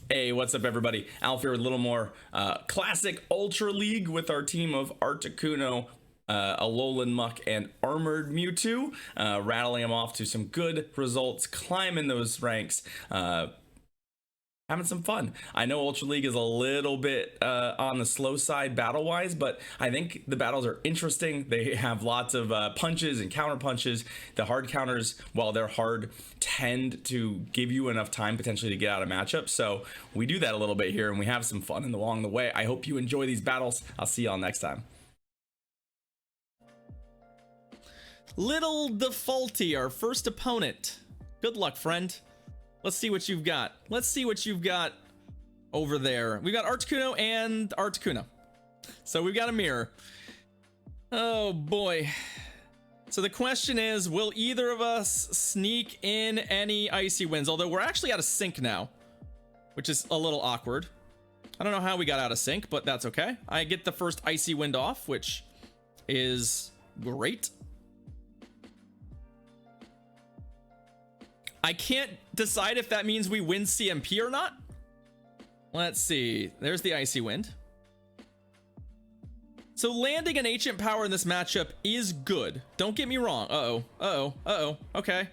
Hey, what's up, everybody? Alf here with a little more classic Ultra League with our team of Articuno, Alolan Muck, and Armored Mewtwo, rattling them off to some good results, climbing those ranks, having some fun. I know Ultra League is a little bit on the slow side battle-wise, but I think the battles are interesting. They have lots of punches and counter punches. The hard counters, while they're hard, tend to give you enough time potentially to get out of matchups. So we do that a little bit here, and we have some fun along the way. I hope you enjoy these battles. I'll see y'all next time. Little Defaulty, our first opponent. Good luck, friend. Let's see what you've got. Let's see what you've got over there. We've got Articuno and Articuno. So we've got a mirror. Oh boy. So the question is, will either of us sneak in any Icy Winds? Although we're actually out of sync now, which is a little awkward. I don't know how we got out of sync, but that's okay. I get the first Icy Wind off, which is great. I can't decide if that means we win CMP or not. Let's see. There's the Icy Wind. So landing an Ancient Power in this matchup is good. Don't get me wrong. Okay.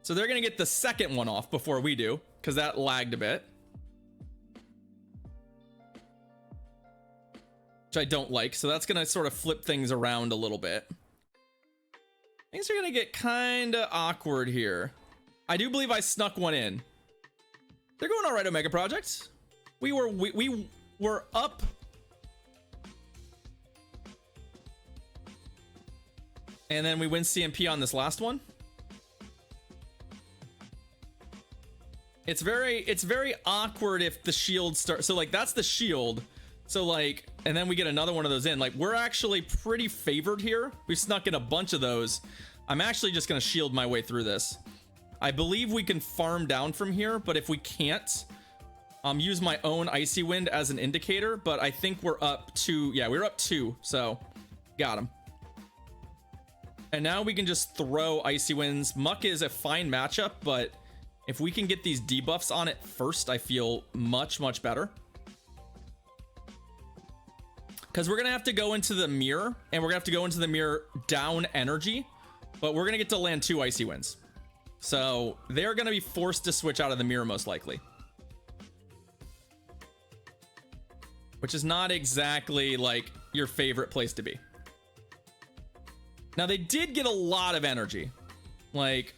So they're going to get the second one off before we do, because that lagged a bit. Which I don't like. So that's going to sort of flip things around a little bit. Things are going to get kind of awkward here. I do believe I snuck one in. They're going all right, Omega Project. We were up. And then we win CMP on this last one. It's very awkward if the shield starts. So like that's the shield. So like, and then we get another one of those in. Like we're actually pretty favored here. We snuck in a bunch of those. I'm actually just going to shield my way through this. I believe we can farm down from here, but if we can't, use my own Icy Wind as an indicator. But I think we're up 2. Yeah, we're up 2. So got him. And now we can just throw Icy Winds. Muck is a fine matchup, but if we can get these debuffs on it first, I feel much, much better. Because we're going to have to go into the mirror, and we're going to have to go into the mirror down energy, but we're going to get to land 2 Icy Winds. So they're going to be forced to switch out of the mirror most likely. Which is not exactly like your favorite place to be. Now they did get a lot of energy. Like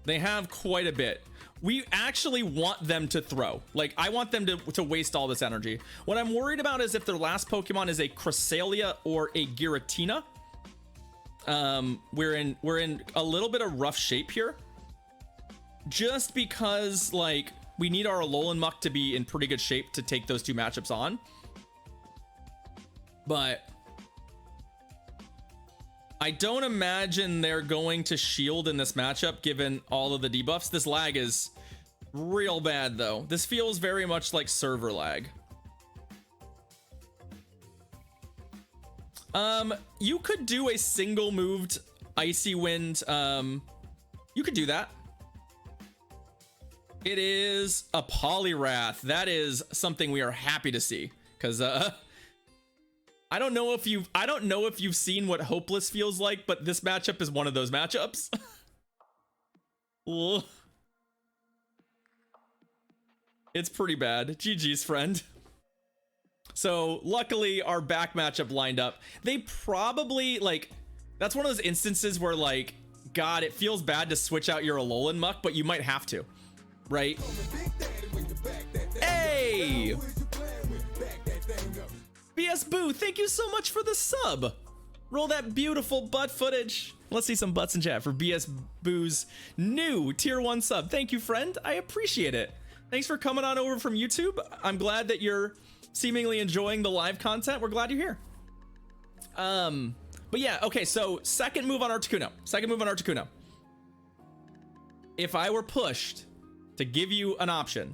they have quite a bit. We actually want them to throw. Like I want them to waste all this energy. What I'm worried about is if their last Pokemon is a Cresselia or a Giratina. We're in a little bit of rough shape here. Just because, like, we need our Alolan Muck to be in pretty good shape to take those 2 matchups on. But I don't imagine they're going to shield in this matchup given all of the debuffs. This lag is real bad, though. This feels very much like server lag. You could do a single moved Icy Wind. You could do that. It is a Poliwrath. That is something we are happy to see, because I don't know if you've seen what Hopeless feels like, but this matchup is one of those matchups. It's pretty bad. GG's, friend. So luckily our back matchup lined up. They probably, like, that's one of those instances where, like, God, it feels bad to switch out your Alolan Muck, but you might have to. Right? Hey! BS Boo, thank you so much for the sub. Roll that beautiful butt footage. Let's see some butts in chat for BS Boo's new tier 1 sub. Thank you, friend. I appreciate it. Thanks for coming on over from YouTube. I'm glad that you're seemingly enjoying the live content. We're glad you're here. But yeah, okay, so second move on Articuno. If I were pushed to give you an option,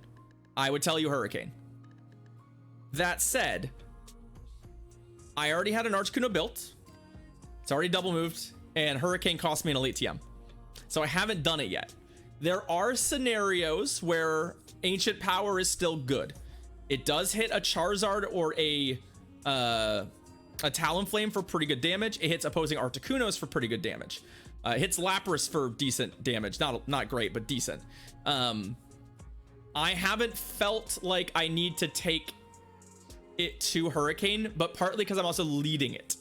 I would tell you Hurricane. That said, I already had an Articuno built. It's already double moved, and Hurricane cost me an Elite TM. So I haven't done it yet. There are scenarios where Ancient Power is still good. It does hit a Charizard or a Talonflame for pretty good damage. It hits opposing Articunos for pretty good damage. It hits Lapras for decent damage. Not great, but decent. I haven't felt like I need to take it to Hurricane, but partly because I'm also leading it.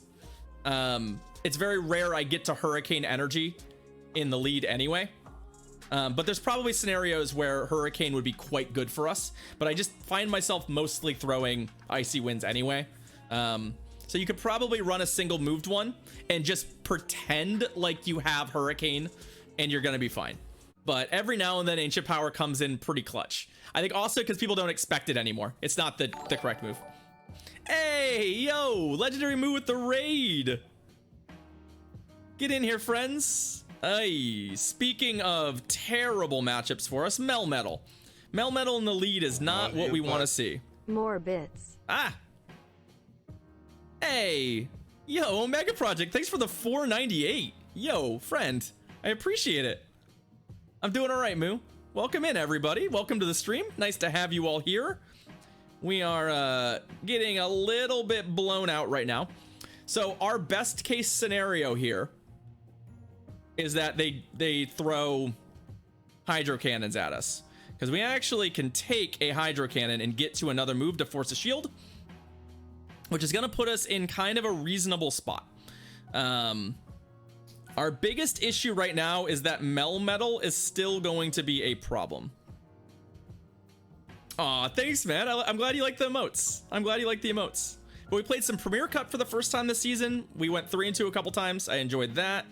It's very rare I get to Hurricane energy in the lead anyway. But there's probably scenarios where Hurricane would be quite good for us, but I just find myself mostly throwing Icy Winds anyway. So you could probably run a single moved one and just pretend like you have Hurricane and you're gonna be fine. But every now and then Ancient Power comes in pretty clutch. I think also because people don't expect it anymore. It's not the correct move. Hey, yo, legendary move with the raid. Get in here, friends. Hey, speaking of terrible matchups for us, Melmetal. Melmetal in the lead is not what we want to see. More bits. Ah. Hey, yo, Omega Project, thanks for the 498. Yo, friend, I appreciate it. I'm doing all right, Moo. Welcome in, everybody. Welcome to the stream. Nice to have you all here. We are getting a little bit blown out right now. So our best case scenario here is that they throw Hydro Cannons at us, because we actually can take a Hydro Cannon and get to another move to force a shield, which is going to put us in kind of a reasonable spot. Our biggest issue right now is that Melmetal is still going to be a problem. Aw, thanks, man. I'm glad you like the emotes. I'm glad you like the emotes. But we played some Premier Cup for the first time this season. We went 3-2 a couple times. I enjoyed that.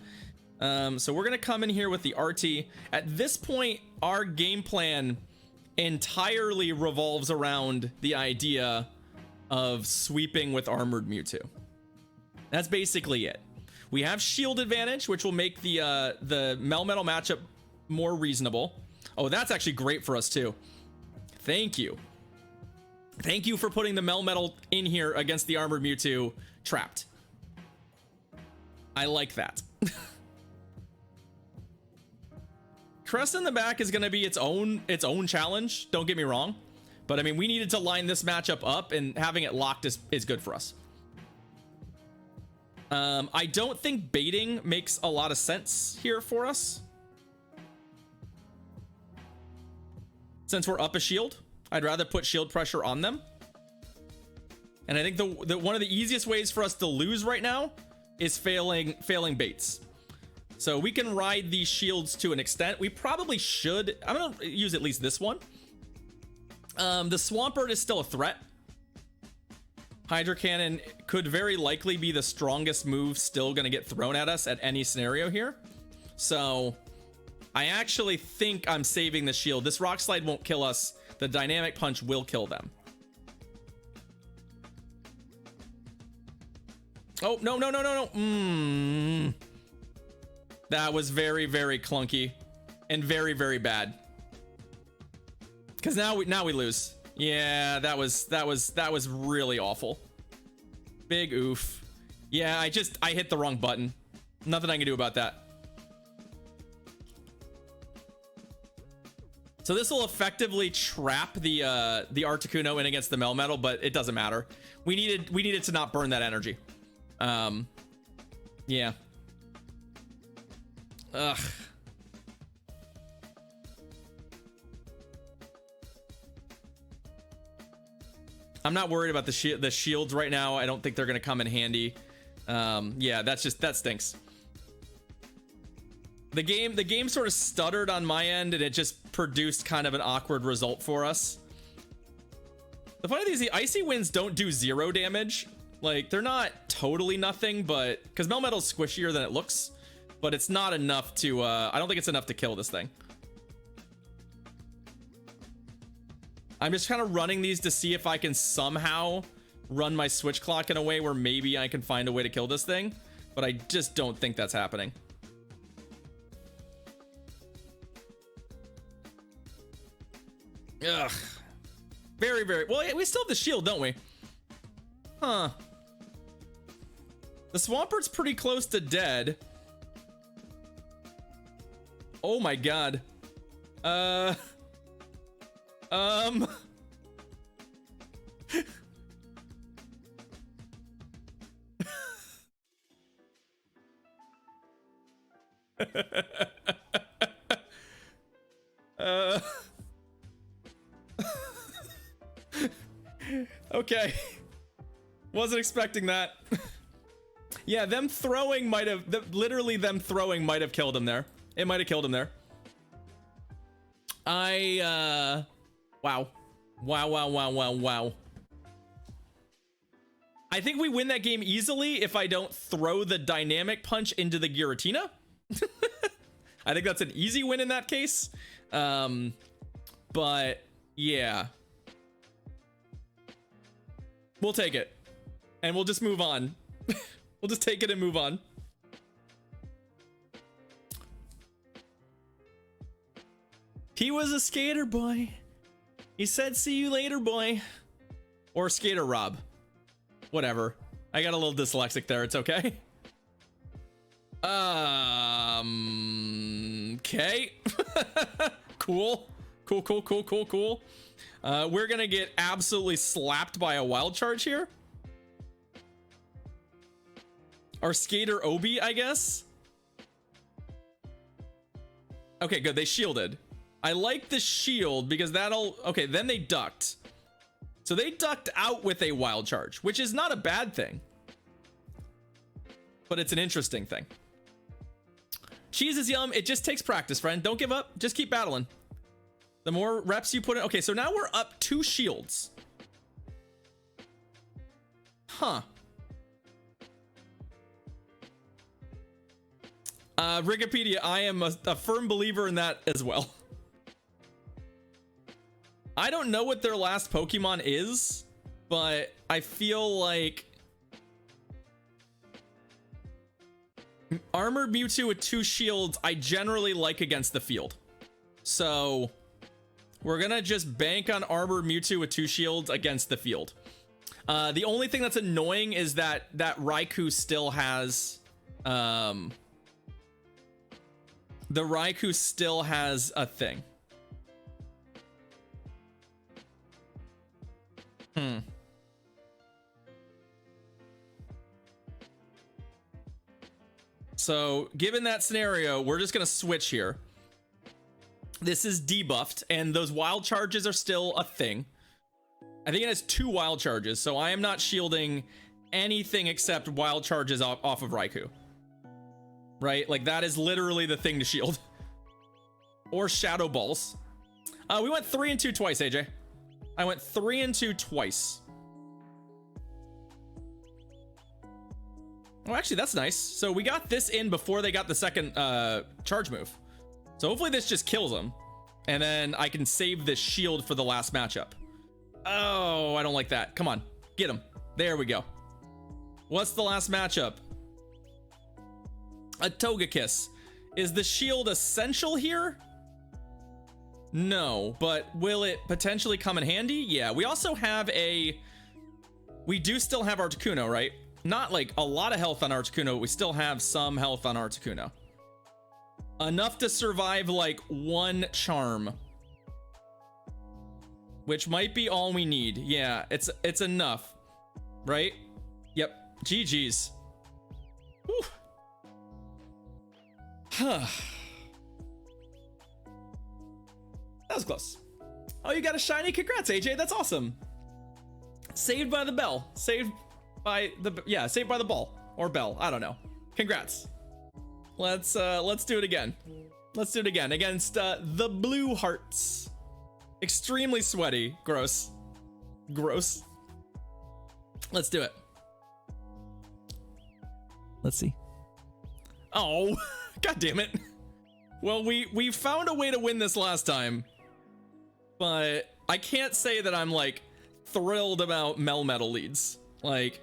So we're going to come in here with the RT. At this point, our game plan entirely revolves around the idea of sweeping with Armored Mewtwo. That's basically it. We have shield advantage, which will make the Melmetal matchup more reasonable. Oh, that's actually great for us too. Thank you. Thank you for putting the Melmetal in here against the Armored Mewtwo trapped. I like that. Crest in the back is going to be its own challenge. Don't get me wrong. But I mean, we needed to line this matchup up, and having it locked is good for us. I don't think baiting makes a lot of sense here for us. Since we're up a shield, I'd rather put shield pressure on them. And I think the one of the easiest ways for us to lose right now is failing baits. So we can ride these shields to an extent. We probably should. I'm gonna use at least this one. The Swampert is still a threat. Hydro Cannon could very likely be the strongest move still going to get thrown at us at any scenario here. So I actually think I'm saving the shield. This Rock Slide won't kill us. The Dynamic Punch will kill them. Oh, no. That was very, very clunky and very, very bad. Because now we lose. Yeah, that was really awful. Big oof. Yeah, I hit the wrong button. Nothing I can do about that. So this will effectively trap the Articuno in against the Melmetal, but it doesn't matter. We needed to not burn that energy. Yeah. Ugh. I'm not worried about the shields right now. I don't think they're gonna come in handy. Yeah, that stinks. The game sort of stuttered on my end, and it just produced kind of an awkward result for us. The funny thing is, the Icy Winds don't do 0 damage. Like, they're not totally nothing, but because Melmetal's squishier than it looks, but it's not enough to. I don't think it's enough to kill this thing. I'm just kind of running these to see if I can somehow run my switch clock in a way where maybe I can find a way to kill this thing, but I just don't think that's happening. Ugh. Very, very well. We still have the shield, don't we? Huh. The Swampert's pretty close to dead. Oh my god. Uh, um, uh, okay. Wasn't expecting that. Yeah, them throwing might have, literally them throwing might have killed him there. It might have killed him there. Wow. Wow, wow, wow, wow, wow. I think we win that game easily if I don't throw the dynamic punch into the Giratina. I think that's an easy win in that case. But yeah. We'll take it. And we'll just move on. We'll just take it and move on. He was a skater boy. He said, see you later, boy. Or skater Rob. Whatever. I got a little dyslexic there. It's okay. Okay. Cool. Cool, cool, cool, cool, cool. We're gonna get absolutely slapped by a wild charge here. Our skater Obi, I guess. Okay, good. They shielded. I like the shield because that'll... Okay, then they ducked. So they ducked out with a wild charge, which is not a bad thing. But it's an interesting thing. Cheese is yum. It just takes practice, friend. Don't give up. Just keep battling. The more reps you put in... Okay, so now we're up 2 shields. Huh. Wikipedia, I am a firm believer in that as well. I don't know what their last Pokemon is, but I feel like Armored Mewtwo with 2 shields I generally like against the field. So we're gonna just bank on Armored Mewtwo with 2 shields against the field. The only thing that's annoying is that Raikou still has the Raikou still has a thing. So given that scenario, we're just gonna switch here. This is debuffed and those wild charges are still a thing. I think it has 2 wild charges, so I am not shielding anything except wild charges off of Raikou. Right? Like that is literally the thing to shield. Or Shadow Balls. We went 3 and 2 twice, AJ. I went 3 and 2 twice. Oh, actually, that's nice. So we got this in before they got the second charge move. So hopefully this just kills them. And then I can save this shield for the last matchup. Oh, I don't like that. Come on, get him. There we go. What's the last matchup? A Togekiss. Is the shield essential here? No, but will it potentially come in handy? Yeah, we also have we do still have Articuno, right? Not like a lot of health on Articuno, we still have some health on Articuno. Enough to survive like 1 charm. Which might be all we need. Yeah, it's enough. Right? Yep. GG's. Whew. Huh. That was close. Oh, you got a shiny. Congrats, AJ. That's awesome. Saved by the bell. Saved by the ball or bell. I don't know. Congrats. Let's do it again. Let's do it again against the Blue Hearts. Extremely sweaty. Gross. Gross. Let's do it. Let's see. Oh, god damn it. Well, we found a way to win this last time, but I can't say that I'm like thrilled about Melmetal leads. Like,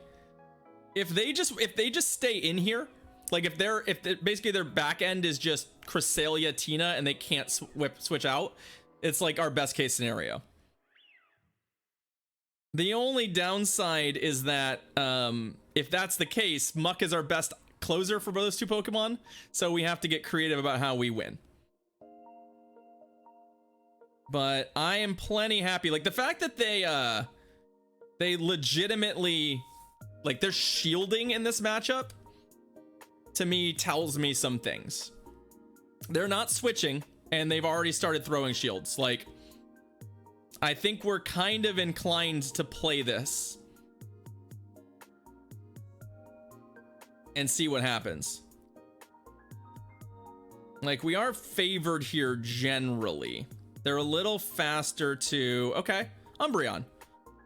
if they just stay in here, like if basically their back end is just Cresselia, Tina, and they can't switch out, it's like our best case scenario. The only downside is that if that's the case, Muck is our best closer for those 2 Pokemon, so we have to get creative about how we win. But I am plenty happy. Like the fact that they legitimately, like, they're shielding in this matchup, to me tells me some things. They're not switching, and they've already started throwing shields. Like, I think we're kind of inclined to play this and see what happens. Like, we are favored here generally. They're a little faster to... Okay, Umbreon.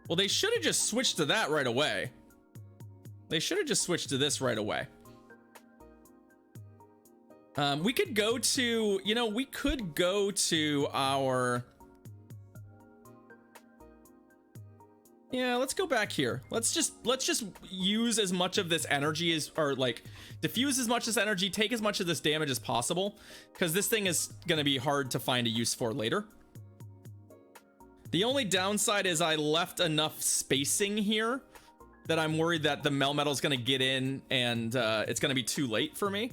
Well, they should have just switched to that right away. They should have just switched to this right away. We could go to... You know, we could go to our... Yeah, let's go back here. Let's just use as much of this energy as, or like diffuse as much of this energy, take as much of this damage as possible, because this thing is going to be hard to find a use for later. The only downside is I left enough spacing here that I'm worried that the Melmetal is going to get in and it's going to be too late for me.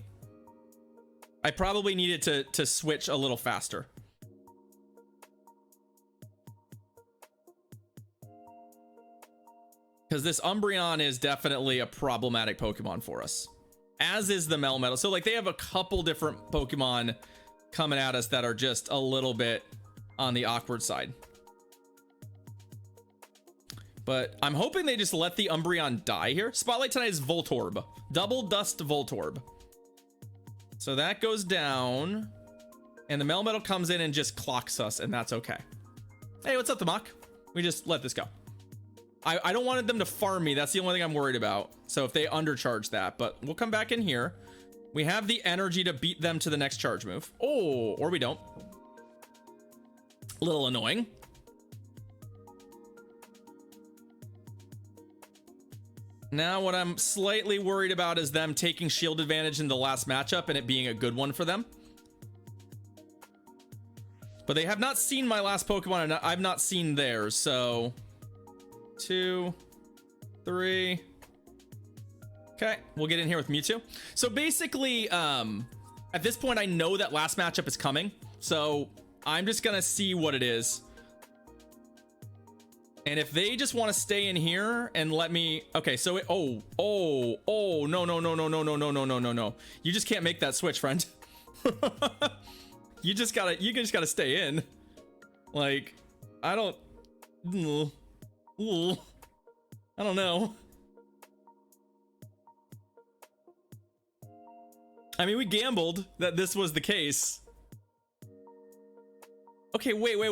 I probably needed to switch a little faster. Because this Umbreon is definitely a problematic Pokemon for us, as is the Melmetal. So like they have a couple different Pokemon coming at us that are just a little bit on the awkward side. But I'm hoping they just let the Umbreon die here. Spotlight tonight is Voltorb, Double Dust Voltorb. So that goes down, and the Melmetal comes in and just clocks us, and that's okay. Hey, what's up, the Mach? We just let this go. I don't want them to farm me. That's the only thing I'm worried about. So if they undercharge that, but we'll come back in here. We have the energy to beat them to the next charge move. Oh, or we don't. A little annoying. Now what I'm slightly worried about is them taking shield advantage in the last matchup and it being a good one for them. But they have not seen my last Pokemon and I've not seen theirs, so... 2, 3. Okay, we'll get in here with Mewtwo. So basically, at this point, I know that last matchup is coming. So I'm just gonna see what it is. And if they just want to stay in here and let me... Okay, so it... Oh, no. You just can't make that switch, friend. You just gotta stay in. Like, I don't... Ooh, I don't know. I mean, we gambled that this was the case. Okay, wait. We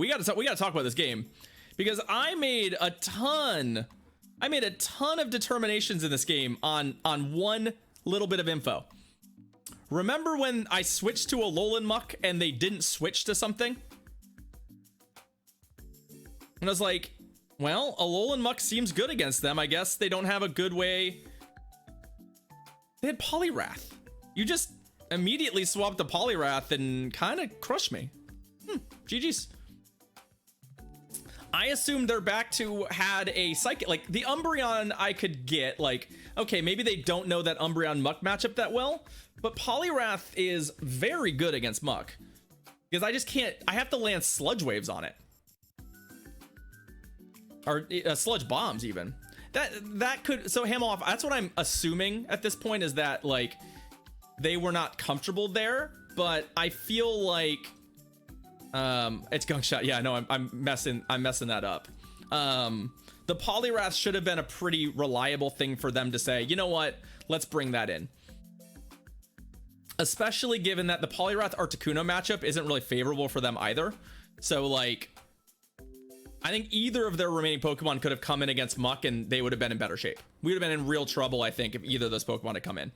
gotta talk about this game, because I made a ton of determinations in this game on one little bit of info. Remember when I switched to a Alolan Muck and they didn't switch to something? And I was like, well, Alolan Muck seems good against them. I guess they don't have a good way. They had Poliwrath. You just immediately swapped the Poliwrath and kind of crushed me. GG's. I assumed they're back to had a Psychic. Like, the Umbreon I could get, like, okay, maybe they don't know that Umbreon Muck matchup that well, but Poliwrath is very good against Muck. Because I just can't, I have to land Sludge Waves on it. Or Sludge Bombs even. That could, so Hamilhoff, that's what I'm assuming at this point, is that like they were not comfortable there, but I feel like it's Gunk Shot. Yeah, no, I'm messing that up. The Poliwrath should have been a pretty reliable thing for them to say, you know what, let's bring that in. Especially given that the Poliwrath Articuno matchup isn't really favorable for them either. So like, I think either of their remaining Pokemon could have come in against Muck and they would have been in better shape. We would have been in real trouble, I think, if either of those Pokemon had come in.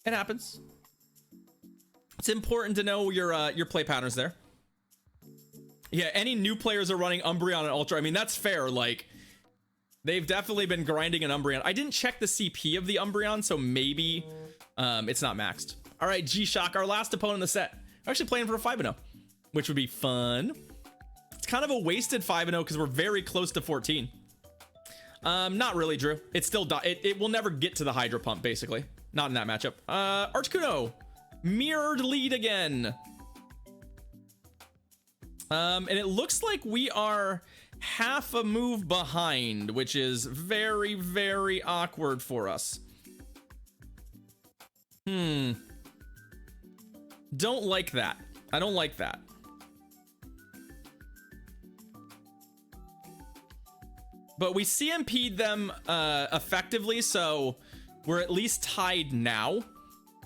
It happens. It's important to know your play patterns there. Yeah, any new players are running Umbreon and Ultra. I mean, that's fair. Like, they've definitely been grinding an Umbreon. I didn't check the CP of the Umbreon, so maybe it's not maxed. All right, G-Shock, our last opponent in the set. We're actually playing for a 5-0, which would be fun. It's kind of a wasted 5-0 because we're very close to 14. Not really, Drew. It's still it will never get to the Hydro Pump, basically. Not in that matchup. Articuno. Mirrored lead again. And it looks like we are half a move behind, which is very, very awkward for us. Don't like that. I don't like that. But we CMP'd them effectively, so we're at least tied now.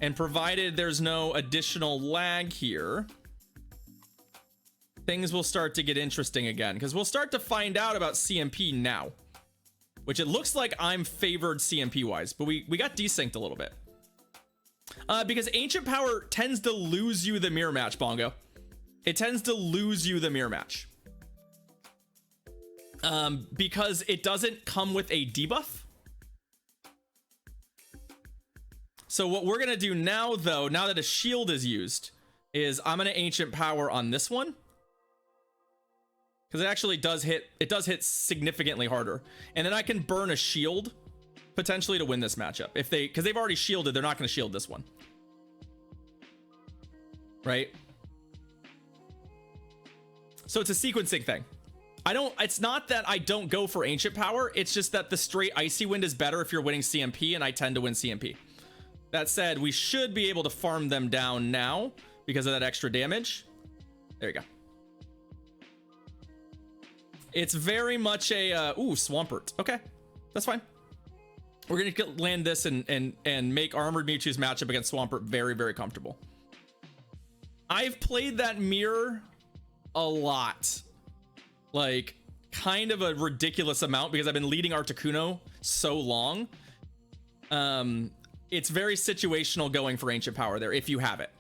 And provided there's no additional lag here, things will start to get interesting again, because we'll start to find out about CMP now, which it looks like I'm favored CMP wise, but we got desynced a little bit. Because Ancient Power tends to lose you the mirror match, Bongo. It tends to lose you the mirror match. Because it doesn't come with a debuff. So what we're gonna do now, though, now that a shield is used, is I'm gonna Ancient Power on this one. Because it actually does hit significantly harder. And then I can burn a shield potentially to win this matchup. If they, because they've already shielded, they're not gonna shield this one. Right? So it's a sequencing thing. It's not that I don't go for Ancient Power, it's just that the straight Icy Wind is better if you're winning CMP, and I tend to win CMP. That said, we should be able to farm them down now because of that extra damage. There you go. It's very much a, ooh, Swampert. Okay, that's fine. We're gonna land this and make Armored Mewtwo's matchup against Swampert very, very comfortable. I've played that mirror a lot. Like, kind of a ridiculous amount because I've been leading Articuno so long. It's very situational going for Ancient Power there if you have it.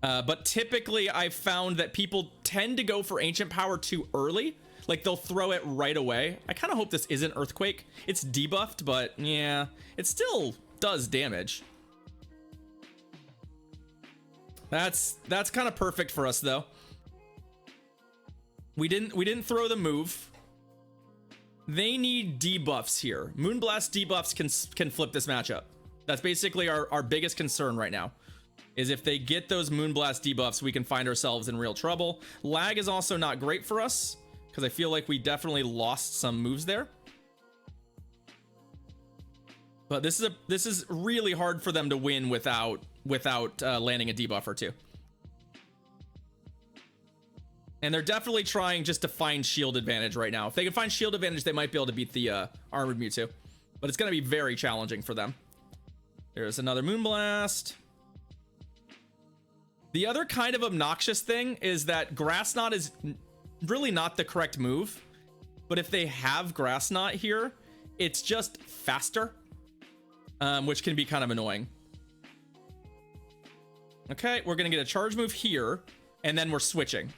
But typically I've found that people tend to go for Ancient Power too early. Like, they'll throw it right away. I kind of hope this isn't Earthquake. It's debuffed, but yeah, it still does damage. That's kind of perfect for us though. We didn't throw the move. They need debuffs here. Moonblast debuffs can flip this matchup. That's basically our biggest concern right now. Is if they get those Moonblast debuffs, we can find ourselves in real trouble. Lag is also not great for us, because I feel like we definitely lost some moves there. But this is really hard for them to win without landing a debuff or two. And they're definitely trying just to find shield advantage right now. If they can find shield advantage, they might be able to beat the Armored Mewtwo. But it's going to be very challenging for them. There's another Moonblast. The other kind of obnoxious thing is that Grass Knot is really not the correct move. But if they have Grass Knot here, it's just faster. Which can be kind of annoying. Okay, we're going to get a charge move here. And then we're switching.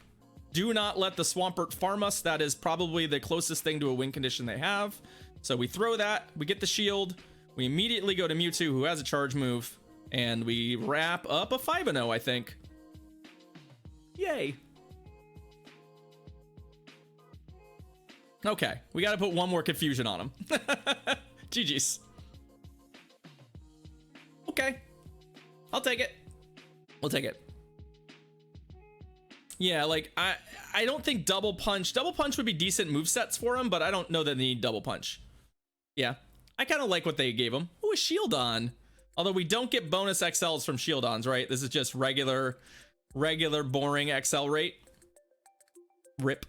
Do not let the Swampert farm us. That is probably the closest thing to a win condition they have. So we throw that, we get the shield, we immediately go to Mewtwo, who has a charge move, and we wrap up a 5-0, I think. Yay. Okay, we got to put one more confusion on him. GG's. Okay, I'll take it. We'll take it. Yeah, like, I don't think Double Punch would be decent movesets for him, but I don't know that they need Double Punch. Yeah, I kind of like what they gave him. Oh, a Shieldon. Although we don't get bonus XLs from Shieldons, right? This is just regular boring XL rate. RIP.